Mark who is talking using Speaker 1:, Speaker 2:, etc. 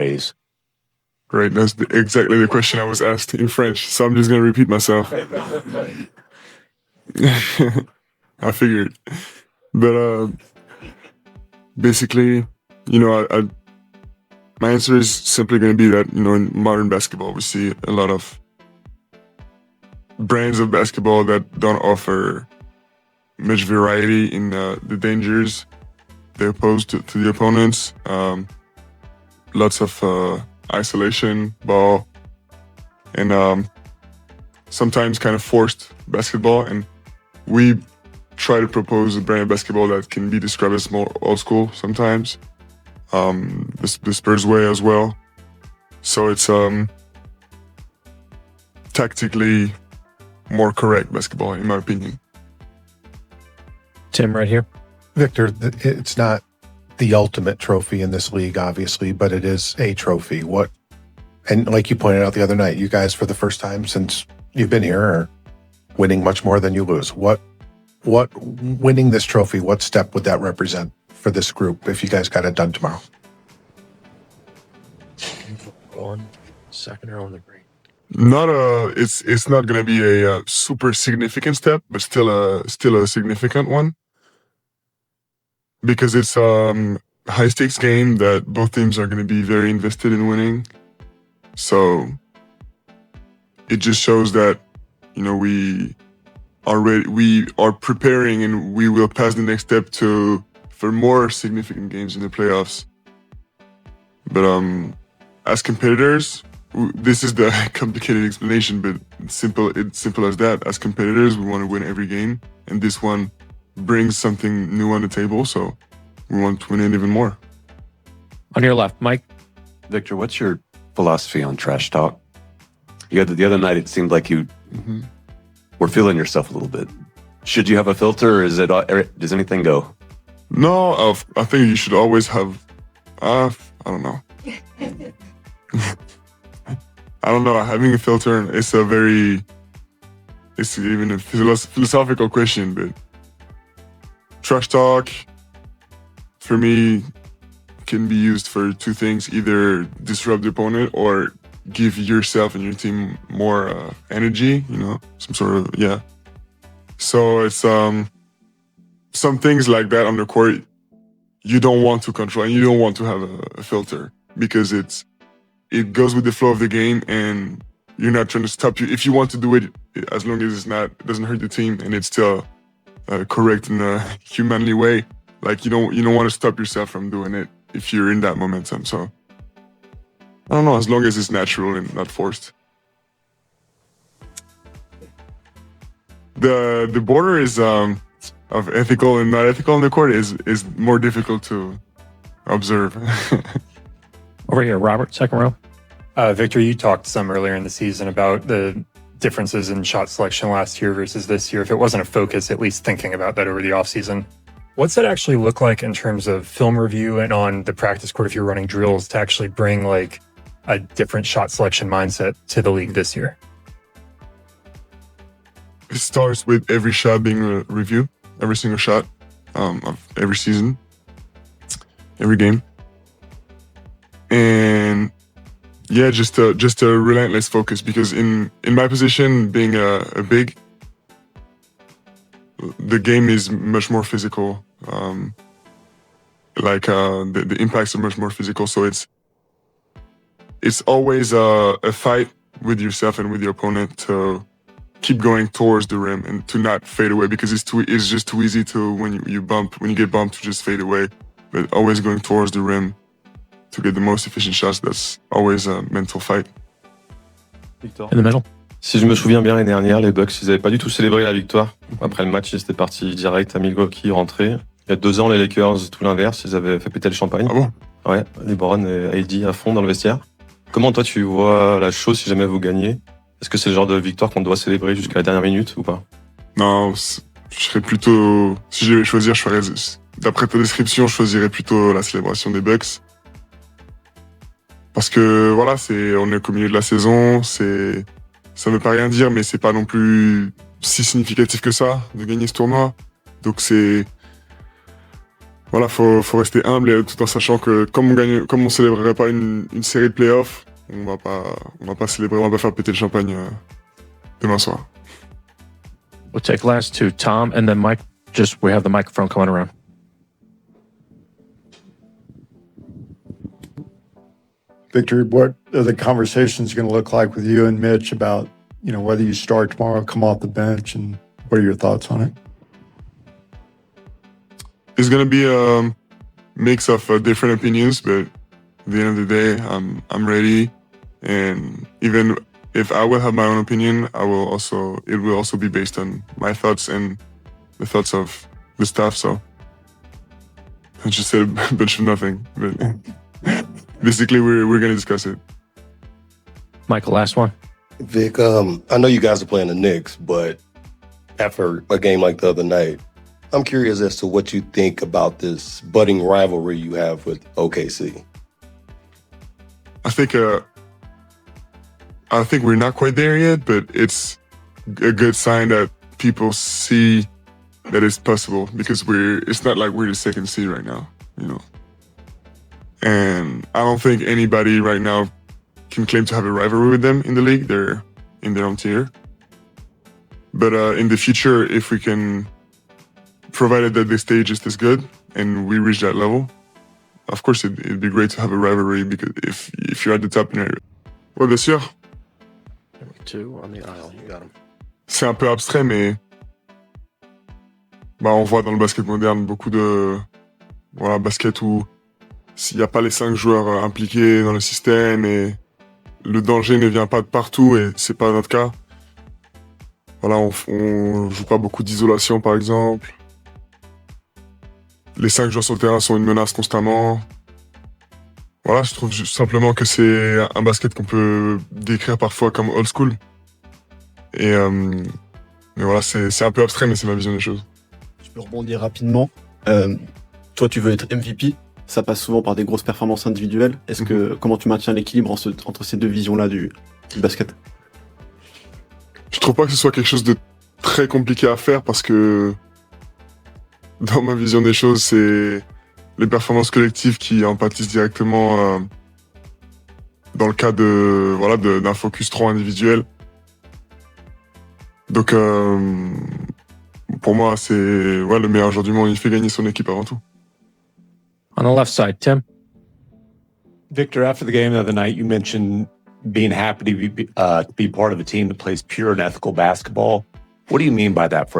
Speaker 1: Ways.
Speaker 2: Great. That's exactly the question I was asked in French, so I'm just going to repeat myself. I figured. But basically, my answer is simply going to be that, in modern basketball, we see a lot of brands of basketball that don't offer much variety in the dangers they pose to the opponents. Lots of isolation, ball, and sometimes kind of forced basketball. And we try to propose a brand of basketball that can be described as more old school sometimes. The Spurs way as well. So it's tactically more correct basketball, in my opinion.
Speaker 3: Tim, right here.
Speaker 4: Victor, it's not the ultimate trophy in this league, obviously, but it is a trophy. And like you pointed out the other night, you guys, for the first time since you've been here, are winning much more than you lose. What winning this trophy, what step would that represent for this group if you guys got it done tomorrow?
Speaker 3: On second row on the green.
Speaker 2: It's not going to be a super significant step, but still a significant one, because it's high stakes game that both teams are going to be very invested in winning. So it just shows that we are preparing, and we will pass the next step for more significant games in the playoffs. But as competitors, this is the complicated explanation, but it's simple as that. As competitors, we want to win every game, and this one brings something new on the table, so we want to win it even more.
Speaker 3: On your left, Mike.
Speaker 1: Victor, what's your philosophy on trash talk? The other night, it seemed like you were feeling yourself a little bit. Should you have a filter, or does anything go?
Speaker 2: No, I think you should always have. I don't know. I don't know. Having a filter, it's even a philosophical question, but trash talk, for me, can be used for two things: either disrupt the opponent or give yourself and your team more energy, some sort of, yeah. So it's some things like that on the court you don't want to control, and you don't want to have a filter, because it goes with the flow of the game, and you're not trying to stop you. If you want to do it, as long as it doesn't hurt the team and it's still correct in a humanly way, like you don't want to stop yourself from doing it if you're in that momentum. So I don't know, as long as it's natural and not forced. The border is of ethical and not ethical on the court is more difficult to observe.
Speaker 3: Over here, Robert, second row.
Speaker 5: Victor, you talked some earlier in the season about the differences in shot selection last year versus this year. If it wasn't a focus, at least thinking about that over the offseason. What's that actually look like in terms of film review and on the practice court if you're running drills to actually bring like a different shot selection mindset to the league this year?
Speaker 2: It starts with every shot being a review, every single shot of every season, every game. And yeah, just a relentless focus, because in my position, being a big, the game is much more physical. The impacts are much more physical, so it's always a fight with yourself and with your opponent to keep going towards the rim and to not fade away, because it's just too easy to when you get bumped to just fade away, but always going towards the rim to get the most efficient shots. That's always a mental fight.
Speaker 3: In the middle.
Speaker 6: Si je me souviens bien, l'année dernière, les Bucks, ils n'avaient pas du tout célébré la victoire. Après le match, ils étaient partis direct à Milwaukee, rentrés. Il y a 2 ans, les Lakers, tout l'inverse, ils avaient fait péter le champagne.
Speaker 2: Ah bon?
Speaker 6: Ouais, LeBron et AD à fond dans le vestiaire. Comment toi, tu vois la chose si jamais vous gagnez? Est-ce que c'est le genre de victoire qu'on doit célébrer jusqu'à la dernière minute ou pas?
Speaker 2: Non, je serais plutôt... Si je devais choisir, d'après ta description, je choisirais plutôt la célébration des Bucks. Parce que voilà, on est au milieu de la saison, ça veut pas rien dire, mais c'est pas non plus si significatif que ça de gagner ce tournoi. Donc Voilà, faut rester humble et tout en sachant que comme on célébrerait pas une série de playoffs, on va pas célébrer, on va pas faire péter le champagne demain soir.
Speaker 3: We'll take last two, Tom, and then Mike. We have the microphone coming around.
Speaker 7: Victor, what are the conversations going to look like with you and Mitch about, whether you start tomorrow, come off the bench, and what are your thoughts on it?
Speaker 2: It's gonna be a mix of different opinions, but at the end of the day, I'm ready, and even if I will have my own opinion, it will also be based on my thoughts and the thoughts of the staff. So I just said a bunch of nothing, but basically we're gonna discuss it.
Speaker 3: Michael, last one.
Speaker 8: Vic, I know you guys are playing the Knicks, but after a game like the other night, I'm curious as to what you think about this budding rivalry you have with OKC.
Speaker 2: I think we're not quite there yet, but it's a good sign that people see that it's possible because it's not like we're the second seed right now, And I don't think anybody right now can claim to have a rivalry with them in the league. They're in their own tier. But in the future, if we can, provided that the stage is this good and we reach that level, of course it'd be great to have a rivalry because if you're at the top. Ouais, bien sûr.
Speaker 3: Two on the aisle. You got him.
Speaker 2: C'est un peu abstrait, mais on voit dans le basket moderne beaucoup de basket où s'il n'y a pas les 5 joueurs impliqués dans le système et le danger ne vient pas de partout et c'est pas notre cas. Voilà, on joue pas beaucoup d'isolation par exemple. Les 5 joueurs sur le terrain sont une menace constamment. Voilà, je trouve simplement que c'est un basket qu'on peut décrire parfois comme old school. Et mais voilà, c'est un peu abstrait, mais c'est ma vision des choses.
Speaker 9: Je peux rebondir rapidement. Toi, tu veux être MVP. Ça passe souvent par des grosses performances individuelles. Comment tu maintiens l'équilibre entre ces deux visions-là du basket?
Speaker 2: Je trouve pas que ce soit quelque chose de très compliqué à faire parce que dans ma vision des choses, c'est les performances collectives qui en pâtissent directement dans le cas d'un focus trop individuel. Donc pour moi, c'est le meilleur joueur du monde, il fait gagner son équipe avant tout.
Speaker 3: On the left side, Tim.
Speaker 10: Victor, after the game the other night, you mentioned being happy to be part of a team that plays pure and ethical basketball. What do you mean by that for